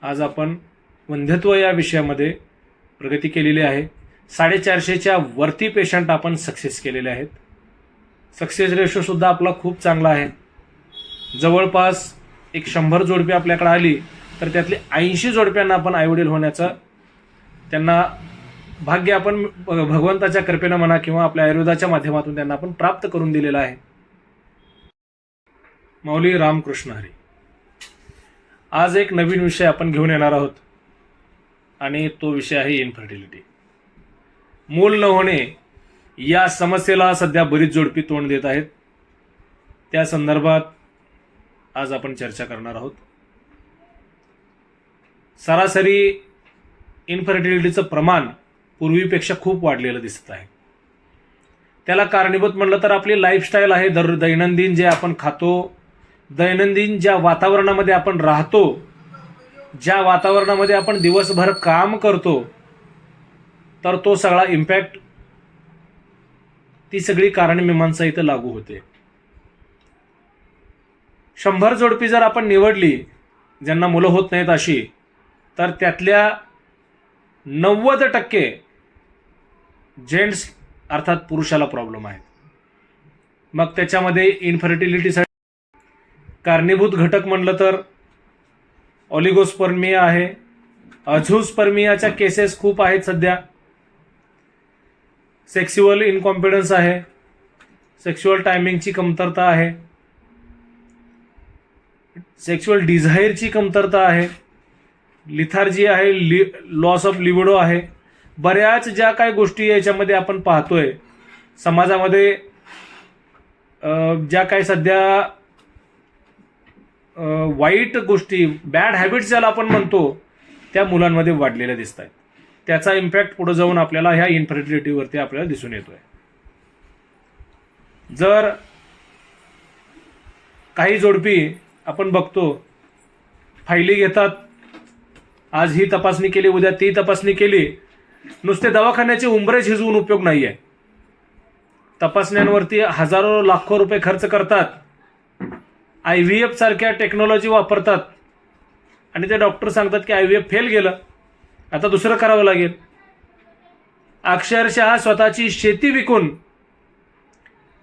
आज आपण वंध्यत्व या विषयामध्ये प्रगती केलेली आहे. 450च्या वरती पेशंट आपण सक्सेस केलेले आहेत. सक्सेस रेशो सुद्धा आपला खूप चांगला आहे. जवळपास एक 100 जोडपी आपल्याकडे आली तर त्यातली 80 जोडप्यांना आपण आईवडील होण्याचा त्यांना भाग्य आपण भगवंताच्या कृपेनं म्हणा किंवा आपल्या आयुर्वेदाच्या माध्यमातून त्यांना आपण प्राप्त करून दिलेला आहे. माऊली रामकृष्ण हरी. आज एक नवीन विषय आपण घेऊन येणार आहोत आणि तो विषय आहे इन्फर्टिलिटी. मूल न होणे या समस्येला सध्या बरीच जोडपी तोंड देत आहेत. त्या संदर्भात आज आपण चर्चा करणार आहोत. सरासरी इन्फर्टिलिटीचं प्रमाण पूर्वीपेक्षा खूप वाढलेलं दिसत आहे. त्याला कारणीभूत म्हटलं तर आपली लाईफस्टाईल आहे. दैनंदिन जे आपण खातो, दैनंदिन ज्या वातावरणामध्ये आपण राहतो, ज्या वातावरणामध्ये आपण दिवसभर काम करतो, तर तो सगळा इम्पॅक्ट, ती सगळी कारणमीमांसा इथं लागू होते. 100 जोडपी जर आपण निवडली ज्यांना मुलं होत नाहीत अशी, तर त्यातल्या 90% जेंट्स अर्थात पुरुषाला प्रॉब्लेम आहे. मग त्याच्यामध्ये इन्फर्टिलिटीसाठी कारणीभूत घटक म्हणलं तर ऑलिगोस्पर्मिया आहे, अझूस्पर्मियाच्या केसेस खूप आहेत सध्या, सेक्स्युअल इनकॉम्पिडन्स आहे, सेक्स्युअल टायमिंगची कमतरता आहे, सेक्स्युअल डिझायरची कमतरता आहे, लिथार्जी आहे, लॉस ऑफ लिबिडो आहे. बऱ्याच ज्या काही गोष्टी याच्यामध्ये आपण पाहतोय समाजामध्ये, ज्या काही सध्या वाईट गोष्टी, बॅड हॅबिट्स ज्याला आपण म्हणतो, त्या मुलांमध्ये वाढलेल्या दिसत आहेत. त्याचा इम्पॅक्ट पुढे जाऊन आपल्याला ह्या इन्फर्टिलिटीवरती आपल्याला दिसून येतोय. जर काही जोडपी आपण बघतो फायली घेतात, आज ही तपासणी केली, उद्या ती तपासणी केली, नुसते दवाखान्याचे उंबरे झिजवून उपयोग नाही आहे. तपासण्यांवरती हजारो लाखो रुपये खर्च करतात, IVF सारख्या टेक्नॉलॉजी वापरतात आणि ते डॉक्टर सांगतात की IVF फेल गेलं, आता दुसरं करावं लागेल. अक्षरशः स्वतःची शेती विकून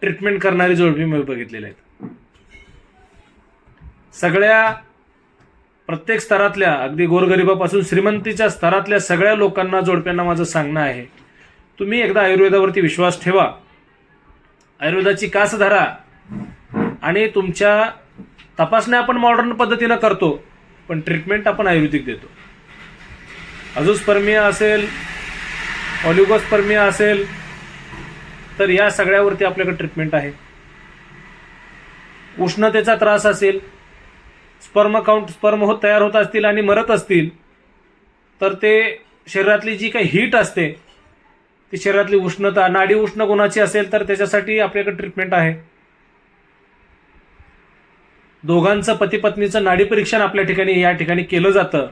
ट्रीटमेंट करणारी जोडपी मी बघितलेले आहेत. सगळ्या प्रत्येक स्तरातल्या, अगदी गोरगरिबापासून श्रीमंतीच्या स्तरातल्या सगळ्या लोकांना, जोडप्यांना माझं सांगणं आहे, तुम्ही एकदा आयुर्वेदावरती विश्वास ठेवा, आयुर्वेदाची कास धरा आणि तुमच्या तपासण्या आपण मॉडर्न पद्धतीनं करतो, पण ट्रीटमेंट आपण आयुर्वेदिक देतो. अझूस्पर्मिया असेल, ऑलिगोस्पर्मिया असेल, तर या सगळ्यावरती आपल्याकडे ट्रीटमेंट आहे. उष्णतेचा त्रास असेल, स्पर्म तयार होत असतील आणि मरत असतील, तर ते शरीरातली जी काही हीट असते, ती शरीरातली उष्णता, नाडी उष्ण गुणाची असेल तर त्याच्यासाठी आपल्याकडे ट्रीटमेंट आहे. दोघांचं पती पत्नीचं नाडी परीक्षण आपल्या ठिकाणी या ठिकाणी केलं जातं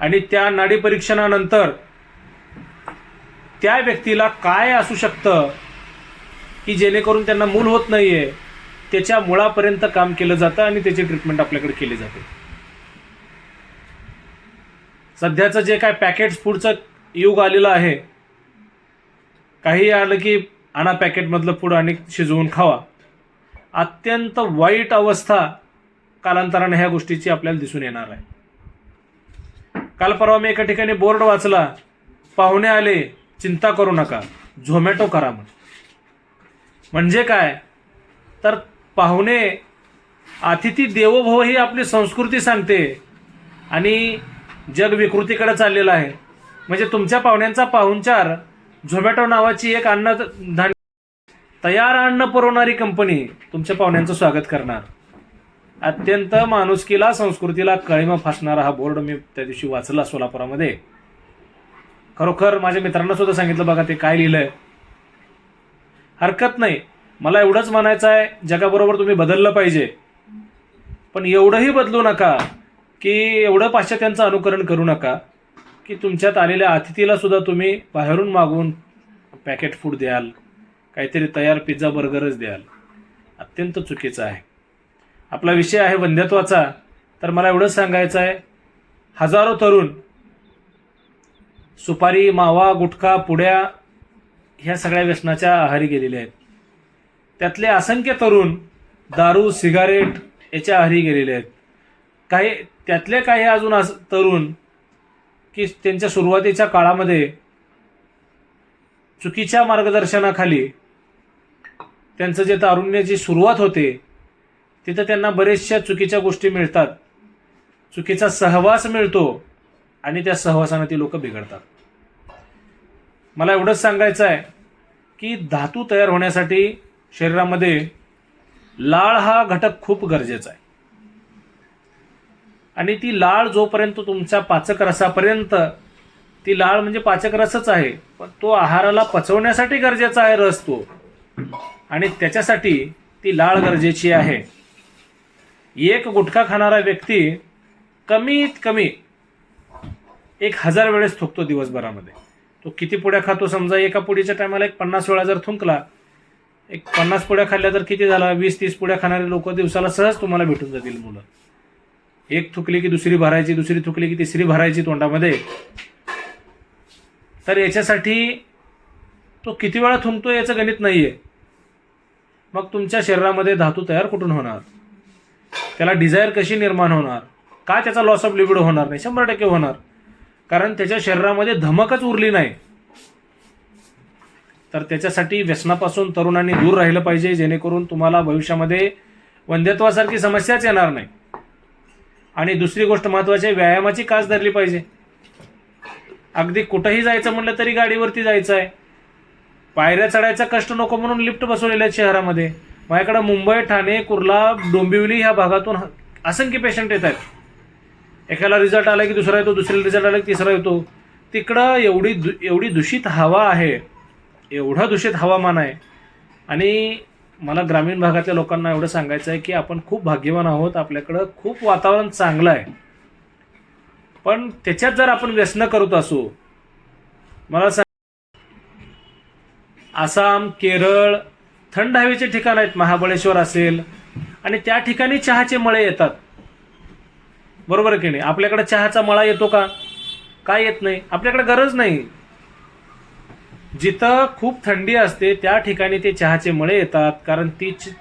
आणि त्या नाडी परीक्षणानंतर त्या व्यक्तीला काय असू शकतं की जेणेकरून त्यांना मूल होत नाहीये, त्याच्या मुळापर्यंत काम केलं जातं आणि त्याची ट्रीटमेंट आपल्याकडे केली जाते. सध्याचं जे काय पॅकेट्स फूडचं युग आलेलं आहे, काही आलं की आणा पॅकेटमधलं फूड आणि शिजवून खावा, अत्यंत वाईट अवस्था कालांतराने ह्या गोष्टीची आपल्याला दिसून येणार आहे. काल परवा मी एका ठिकाणी बोर्ड वाचला, पाहुणे आले चिंता करू नका, झोमॅटो करा. म्हणजे काय तर पाहुणे, अतिथी देवो भव ही आपली संस्कृती सांगते आणि जग विकृतीकडे चाललेलं आहे. म्हणजे तुमच्या पाहुण्यांचा पाहुणचार झोमॅटो नावाची एक तयार अन्न पुरवणारी कंपनी तुमच्या पाहुण्यांचं स्वागत करणार. अत्यंत माणुसकीला, संस्कृतीला कळीमा फासणारा हा बोर्ड मी त्या दिवशी वाचला सोलापुरामध्ये. खरोखर माझ्या मित्रांना सुद्धा सांगितलं, बघा ते काय लिहिलंय. हरकत नाही, मला एवढंच म्हणायचं आहे, जगाबरोबर तुम्ही बदललं पाहिजे, पण एवढंही बदलू नका की एवढं पाश्चात्यांचं अनुकरण करू नका की तुमच्यात आलेल्या अतिथीला सुद्धा तुम्ही बाहेरून मागून पॅकेट फूड द्याल, काहीतरी तयार पिझ्झा बर्गरच द्याल. अत्यंत चुकीचं आहे. आपला विषय आहे वंध्यत्वाचा, तर मला एवढंच सांगायचं आहे, हजारो तरुण सुपारी, मावा, गुटखा, पुड्या ह्या सगळ्या व्यसनाच्या आहारी गेलेले आहेत. त्यातले असंख्य तरुण दारू, सिगारेट याच्या आहारी गेलेले आहेत. त्यातले काही अजून तरुण की त्यांच्या सुरुवातीच्या काळामध्ये चुकीच्या मार्गदर्शनाखाली त्यांचं जे तारुण्याची सुरुवात होते तिथं त्यांना बरेचशा चुकीच्या गोष्टी मिळतात, चुकीचा सहवास मिळतो आणि त्या सहवासाने ती लोक बिघडतात. मला एवढंच सांगायचं आहे की धातू तयार होण्यासाठी शरीरामध्ये लाळ हा घटक खूप गरजेचा आहे. आणि ती लाळ जोपर्यंत तुमच्या पाचक रसापर्यंत, ती लाळ म्हणजे पाचक रसच आहे, पण तो आहाराला पचवण्यासाठी गरजेचा आहे रस तो, आणि त्याच्यासाठी ती लाळ गरजेची आहे. एक गुटखा खाणारा व्यक्ती कमीत कमी 1000 वेळेस थुंकतो दिवसभरामध्ये. तो किती पुड्या खातो समजा, एका पुडीच्या टायमाला 50 वेळा जर थुंकला, 50 पुड्या खाल्ल्या तर किती झाला, 20-30 पुड्या खाणारे लोक दिवसाला सहज तुम्हाला भेटून जातील मुलं. एक थुकली की दुसरी भरायची, दुसरी थुकली की तिसरी भरायची तोंडामध्ये. तर याच्यासाठी तो किती वेळा थुंकतो याचं गणित नाहीये. मग तुमच्या शरीरामध्ये धातू तयार कुठून होणार, त्याला डिझायर कशी निर्माण होणार, का त्याचा लॉस ऑफ लिबिडो होणार नाही? 100% होणार, कारण त्याच्या शरीरामध्ये धमकच उरली नाही. तर त्याच्यासाठी व्यसनापासून तरुणांनी दूर राहिलं पाहिजे, जेणेकरून तुम्हाला भविष्यामध्ये वंध्यत्वासारखी समस्याच येणार नाही. आणि दुसरी गोष्ट महत्त्वाची आहे, व्यायामाची कास धरली पाहिजे. अगदी कुठंही जायचं म्हणलं तरी गाडीवरती जायचं आहे. पायऱ्या चढायचा कष्ट नको म्हणून लिफ्ट बसवलेल्या आहेत शहरामध्ये. माझ्याकडे मुंबई, ठाणे, कुर्ला, डोंबिवली ह्या भागातून असंख्य पेशंट येत आहेत. एकाला रिझल्ट आला की दुसरा येतो, दुसऱ्याला रिझल्ट आला की तिसरा येतो. तिकडं एवढी दूषित हवा आहे, एवढं दूषित हवामान आहे. आणि मला ग्रामीण भागातल्या लोकांना एवढं सांगायचं आहे की आपण खूप भाग्यवान आहोत, आपल्याकडं खूप वातावरण चांगलं आहे. पण त्याच्यात जर आपण व्यसन करत असू, मला आसाम, केरळ थंड हवेचे ठिकाण आहेत, महाबळेश्वर असेल, आणि त्या ठिकाणी चहाचे मळे येतात. बरोबर आहे की नाही? आपल्याकडे चहाचा मळा येतो का? काय येत नाही. आपल्याकडे गरज नाही. जिथं खूप थंडी असते त्या ठिकाणी ते चहाचे मळे येतात, कारण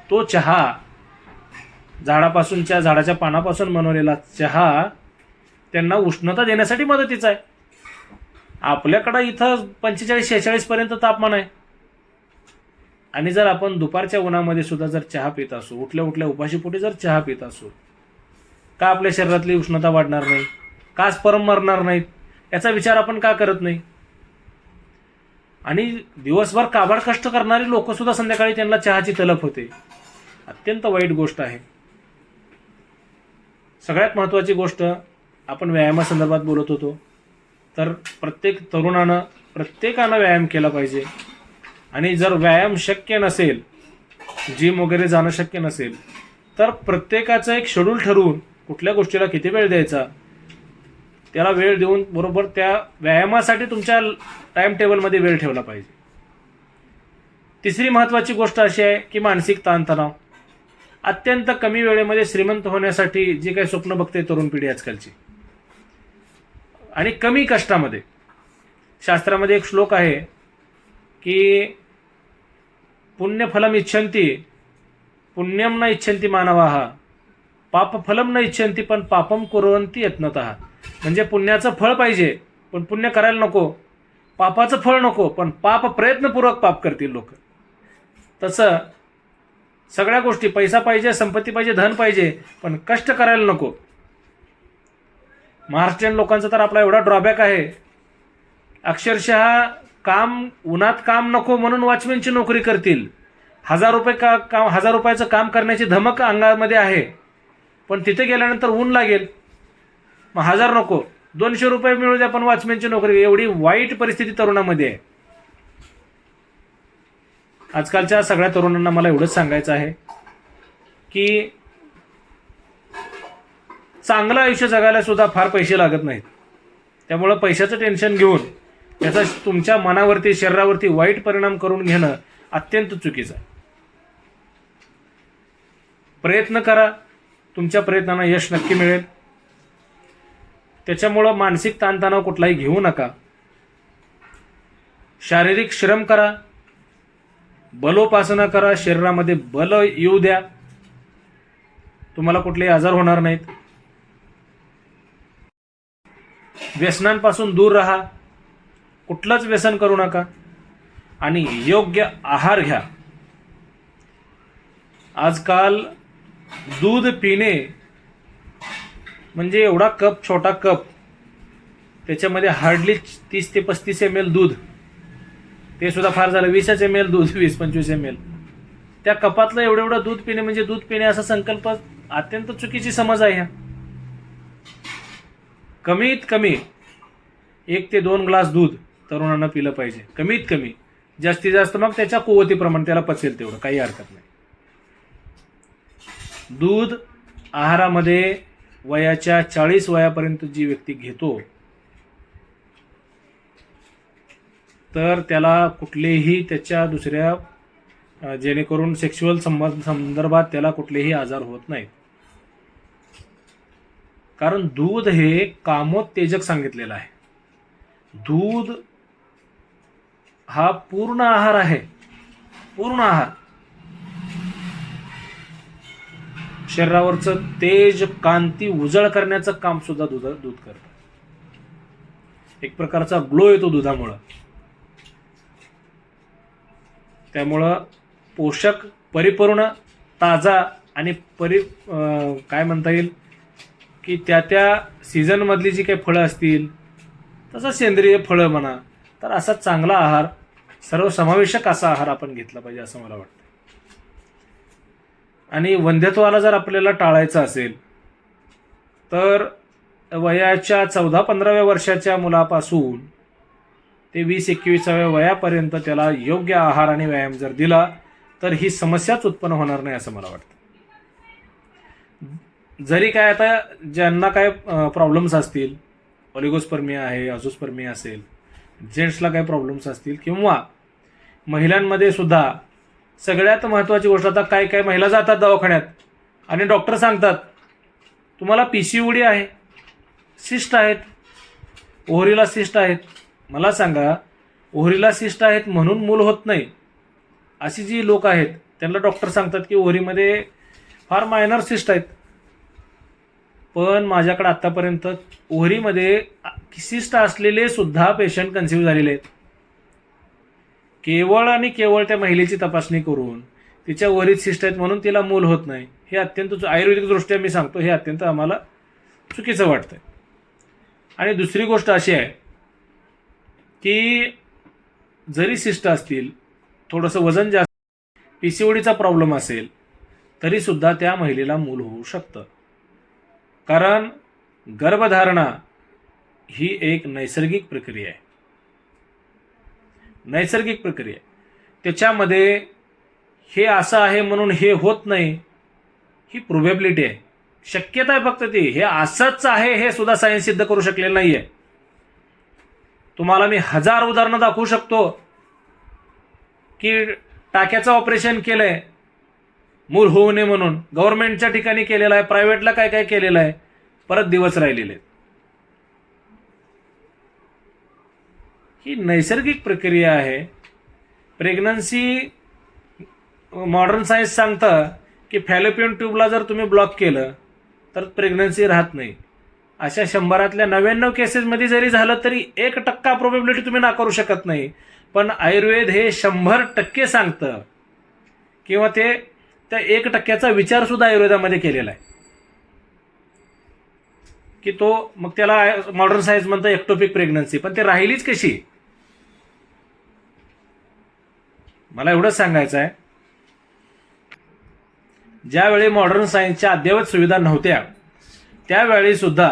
तो चहा झाडाच्या पानापासून बनवलेला चहा त्यांना उष्णता देण्यासाठी मदतीचा आहे. आपल्याकडं इथं 45-46 पर्यंत तापमान आहे. आणि जर आपण दुपारच्या उन्हामध्ये सुद्धा जर चहा पित असू, उठल्या उठल्या उपाशीपोटी जर चहा पित असू, का आपल्या शरीरातली उष्णता वाढणार नाही? का परम मरणार नाहीत? याचा विचार आपण का करत नाही? आणि दिवसभर काबाड कष्ट करणारी लोक सुद्धा संध्याकाळी त्यांना चहाची तलफ होते. अत्यंत वाईट गोष्ट आहे. सगळ्यात महत्त्वाची गोष्ट, आपण व्यायामासंदर्भात बोलत होतो, तर प्रत्येकानं व्यायाम केला पाहिजे. आणि जर व्यायाम शक्य नसेल, जिम वगैरे जाणं शक्य नसेल, तर प्रत्येकाचं एक शेड्यूल ठरवून कुठल्या गोष्टीला किती वेळ द्यायचा, त्याला वेळ देऊन बरोबर त्या व्यायामासाठी तुमच्या टाइम टेबलमध्ये वेळ ठेवला पाहिजे. तिसरी महत्त्वाची गोष्ट अशी आहे की मानसिक ताणतणाव. अत्यंत कमी वेळेमध्ये श्रीमंत होण्यासाठी जी काही स्वप्न बघते तरुण पिढी आजकालची, आणि कमी कष्टामध्ये. शास्त्रामध्ये एक श्लोक आहे की पुण्यफलम इच्छन्ति पुण्यम न इच्छन्ति मानवाः, पापफलम न इच्छन्ति पण पापम कुर्वन्ति यत्नतः. म्हणजे पुण्याचं फळ पाहिजे पण पुण्य करायला नको, पापाचं फळ नको पण पाप प्रयत्नपूर्वक पाप करतील लोक. तसं सगळ्या गोष्टी, पैसा पाहिजे, संपत्ती पाहिजे, धन पाहिजे, पण कष्ट करायला नको. महाराष्ट्रीयन लोकांचा तर आपला एवढा ड्रॉबॅक आहे, अक्षरशः उन्हात काम नको म्हणून वॉचमॅनची नोकरी करतील. 1000 रुपयाचं काम करण्याची धमक अंगामध्ये आहे, पण तिथे गेल्यानंतर ऊन लागेल, मग 1000 नको, 200 रुपये मिळू द्या पण वॉचमॅनची नोकरी. एवढी वाईट परिस्थिती तरुणामध्ये आहे. आजकालच्या सगळ्या तरुणांना मला एवढंच सांगायचं आहे की चांगलं आयुष्य जगायला सुद्धा फार पैसे लागत नाहीत. त्यामुळं पैशाचं टेन्शन घेऊन त्याचा तुमच्या मनावरती, शरीरावरती वाईट परिणाम करून घेणं अत्यंत चुकीचं आहे. प्रयत्न करा, तुमच्या प्रयत्नांना यश नक्की मिळेल. त्याच्यामुळं मानसिक ताणतणाव कुठलाही घेऊ नका. शारीरिक श्रम करा, बलोपासना करा, शरीरामध्ये बल येऊ द्या, तुम्हाला कुठलेही आजार होणार नाहीत. व्यसनांपासून दूर राहा, कुठलंच व्यसन करू नका आणि योग्य आहार घ्या. आजकाल दूध पिणे म्हणजे एवढा कप, छोटा कप, त्याच्यामध्ये हार्डली 30 ते 35 ml दूध, ते सुद्धा फार झालं 20 ml दूध, 20-25 ml, त्या कपातलं एवढं दूध पिणे म्हणजे दूध पिणे असा संकल्प अत्यंत चुकीची समज आहे. ह्या कमीत कमी 1 ते 2 ग्लास दूध तरुणांना पिलं पाहिजे, कमीत कमी. जास्तीत जास्त मग त्याच्या कुवतीप्रमाणे त्याला पचेल तेवढं, काही हरकत नाही. दूध आहारामध्ये वयाच्या 40 वयापर्यंत जी व्यक्ती घेतो तर त्याला कुठलेही त्याच्या दुसऱ्या जेणेकरून सेक्शुअल संदर्भात त्याला कुठलेही आजार होत नाहीत. कारण दूध हे कामोत्तेजक सांगितलेलं आहे. दूध हा पूर्ण आहार आहे, पूर्ण आहार. शरीरावरचं तेज, कांती, उजळ करण्याचं काम सुद्धा दूध करतं. एक प्रकारचा ग्लो येतो दुधामुळं. त्यामुळं पोषक, परिपूर्ण, ताजा आणि काय म्हणता येईल की त्या सीझनमधली जी काही फळं असतील, तसं सेंद्रिय फळं म्हणा, तर असा चांगला आहार, सर्वसमावेशक असा आहार आपण घेतला पाहिजे असं मला वाटतं. आणि वंध्यत्वाला जर आपल्याला टाळायचं असेल तर वयाच्या 14-15व्या वर्षाच्या मुलापासून ते 20-21व्या वयापर्यंत त्याला योग्य आहार आणि व्यायाम जर दिला तर ही समस्याच उत्पन्न होणार नाही असं मला वाटतं. जरी काय आता ज्यांना काय प्रॉब्लेम्स असतील, ऑलिगोस्पर्मिया आहे, अझोस्पर्मिया असेल, जेंट्सला काय प्रॉब्लेम्स असतील, किंवा महिलांमध्ये सुद्धा सगळ्यात महत्त्वाची गोष्ट, आता काय महिला जातात दवाखान्यात आणि डॉक्टर सांगतात तुम्हाला PCOD आहे, सिस्ट आहेत, ओव्हरीला सिस्ट आहेत. मला सांगा, ओव्हरीला सिस्ट आहेत म्हणून मूल होत नाही अशी जी लोक आहेत त्यांना डॉक्टर सांगतात की ओव्हरीमध्ये फार मायनर सिस्ट आहेत. पण माझ्याकडे आत्तापर्यंत ओव्हरीमध्ये सिस्ट असलेले सुद्धा पेशंट कन्सिव्ह झालेले आहेत. केवळ आणि केवळ त्या महिलेची तपासणी करून तिच्या ओव्हरीत सिस्ट आहेत म्हणून तिला मूल होत नाही, हे अत्यंत आयुर्वेदिक दृष्ट्या मी सांगतो, हे अत्यंत आम्हाला चुकीचं वाटतंय. आणि दुसरी गोष्ट अशी आहे की जरी सिस्ट असतील, थोडंसं वजन जास्त, PCODचा प्रॉब्लेम असेल, तरीसुद्धा त्या महिलेला मूल होऊ शकतं. कारण गर्भधारणा ही एक नैसर्गिक प्रक्रिया आहे, नैसर्गिक प्रक्रिया. त्याच्यामध्ये हे असं आहे म्हणून हे होत नाही ही प्रोबॅबिलिटी आहे, शक्यता आहे फक्त ती. हे असंच आहे हे सुद्धा सायन्स सिद्ध करू शकलेलं नाही आहे. तुम्हाला मी 1000 उदाहरणं दाखवू शकतो की टाक्याचं ऑपरेशन केलंय मूल होऊ नये म्हणून, गव्हर्नमेंटच्या ठिकाणी केलेलं आहे, प्रायव्हेटला काय केलेलं आहे, परत दिवस राहिलेले. ही नैसर्गिक प्रक्रिया आहे. प्रेग्नन्सी, मॉडर्न सायन्स सांगतं की फॅलोपियन ट्यूबला जर तुम्ही ब्लॉक केलं तर प्रेग्नन्सी राहत नाही. अशा 100तल्या 99 केसेसमध्ये जरी झालं तरी 1% प्रोबॅबिलिटी तुम्ही नाकारू शकत नाही. पण आयुर्वेद हे 100% सांगतं, किंवा ते त्या 1%चा विचार सुद्धा आयुर्वेदामध्ये केलेला आहे की तो, मग त्याला मॉडर्न सायन्स म्हणतं एक्टोपिक प्रेग्नन्सी. पण ते राहिलीच कशी? मला एवढंच सांगायचं आहे, ज्यावेळी मॉडर्न सायन्सच्या अद्ययावत सुविधा नव्हत्या त्यावेळी सुद्धा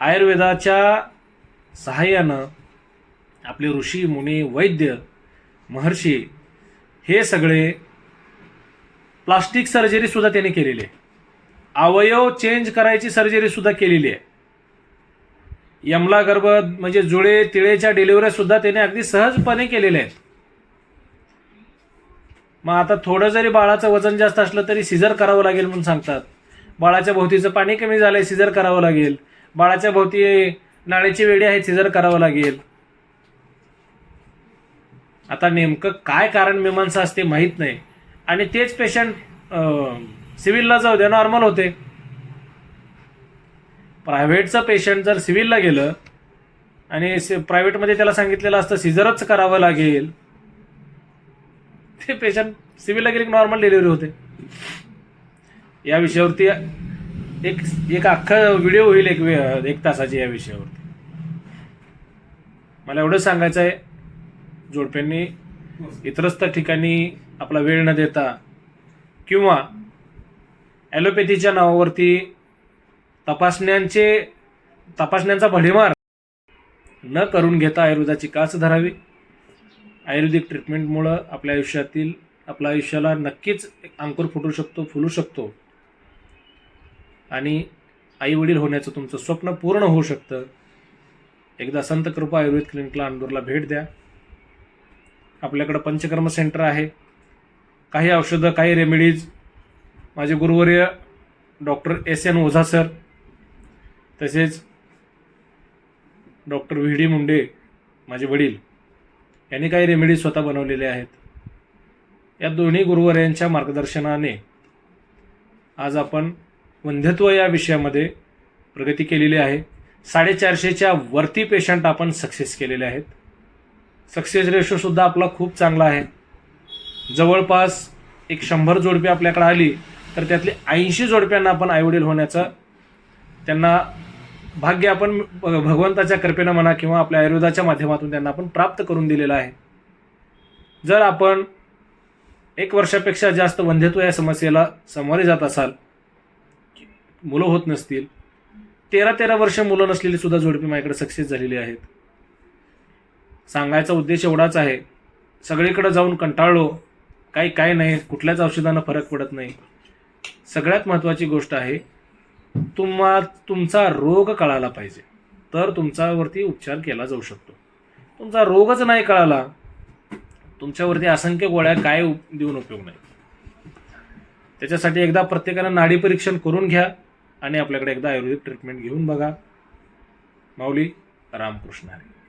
आयुर्वेदाच्या सहाय्यानं आपले ऋषी, मुनी, वैद्य, महर्षी हे सगळे प्लास्टिक सर्जरी सुद्धा त्यांनी केलेली आहे, अवयव चेंज करायची सर्जरी सुद्धा केलेली आहे. यमला गर्भ म्हणजे जुळे तिळेच्या डिलिव्हऱ्या सुद्धा त्याने अगदी सहजपणे केलेल्या आहेत. मग आता थोडं जरी बाळाचं वजन जास्त असलं तरी सिझर करावं लागेल म्हणून सांगतात. बाळाच्या भोवतीचं पाणी कमी झालंय, सिझर करावं लागेल. बाळाच्या भोवती नाळीची वेडी आहे, सिजर करावं लागेल. आता नेमकं काय कारण मीमांसा असते माहीत नाही, आणि तेच पेशंट सिव्हिलला जाऊ द्या नॉर्मल होते. प्रायव्हेटचं पेशंट जर सिव्हिलला गेलं आणि प्रायव्हेटमध्ये त्याला सांगितलेलं असतं सिजरच करावं लागेल, ते पेशंट सिव्हिलला गेले की नॉर्मल डिलिव्हरी होते. या विषयावरती एक अख्खा व्हिडिओ होईल एक तासाची या विषयावरती. मला एवढंच सांगायचं आहे, जोडप्यांनी इतरस्थ ठिकाणी आपला वेळ न देता किंवा ॲलोपॅथीच्या नावावरती तपासण्यांचा भडीमार न करून घेता आयुर्वेदाची कास धरावी. आयुर्वेदिक ट्रीटमेंटमुळं आपल्या आयुष्याला नक्कीच एक अंकुर फुलू शकतो आणि आईवडील होण्याचं तुमचं स्वप्न पूर्ण होऊ शकतं. एकदा संत कृपा आयुर्वेद क्लिनिकला अंदूरला भेट द्या. आपल्याकडं पंचकर्म सेंटर आहे. काही औषधं, काही रेमेडीज माझे गुरुवर्य डॉक्टर S.N. ओझा सर, तसेच डॉक्टर V.D. मुंडे माझे वडील यांनी काही रेमेडीज स्वतः बनवलेले आहेत. या दोन्ही गुरुवर्यांच्या मार्गदर्शनाने आज आपण वंध्यत्व या विषयामध्ये प्रगती केलेली आहे. 450च्या वरती पेशंट आपण सक्सेस केलेले आहेत. सक्सेस रेशोसुद्धा आपला खूप चांगला आहे. जवळपास 100 जोडपी आपल्याकडे आली तर त्यातली 80 जोडप्यांना आपण आईवडील होण्याचा त्यांना भाग्य आपण भगवंताच्या कृपेनं म्हणा किंवा आपल्या आयुर्वेदाच्या माध्यमातून त्यांना आपण प्राप्त करून दिलेलं आहे. जर आपण 1 वर्षापेक्षा जास्त वंध्यत्व या समस्येला सामोरे जात असाल, मुलं होत नसतील, 13 वर्ष मुलं नसलेली सुद्धा जोडपी माझ्याकडे सक्सेस झालेली आहेत. सांगायचा उद्देश एवढाच आहे, सगळीकडे जाऊन कंटाळलो, काय नाही, कुठल्याच औषधानं फरक पडत नाही. सगळ्यात महत्त्वाची गोष्ट आहे, तुमचा रोग कळाला पाहिजे तर तुमच्यावरती उपचार केला जाऊ शकतो. तुमचा रोगच नाही कळाला, तुमच्यावरती असंख्य गोळ्या काय देऊन उपयोग नाही. त्याच्यासाठी एकदा प्रत्येकानं नाडी परीक्षण करून घ्या आणि आपल्याकडे एकदा आयुर्वेदिक ट्रीटमेंट घेऊन बघा. माऊली रामकृष्ण हरी.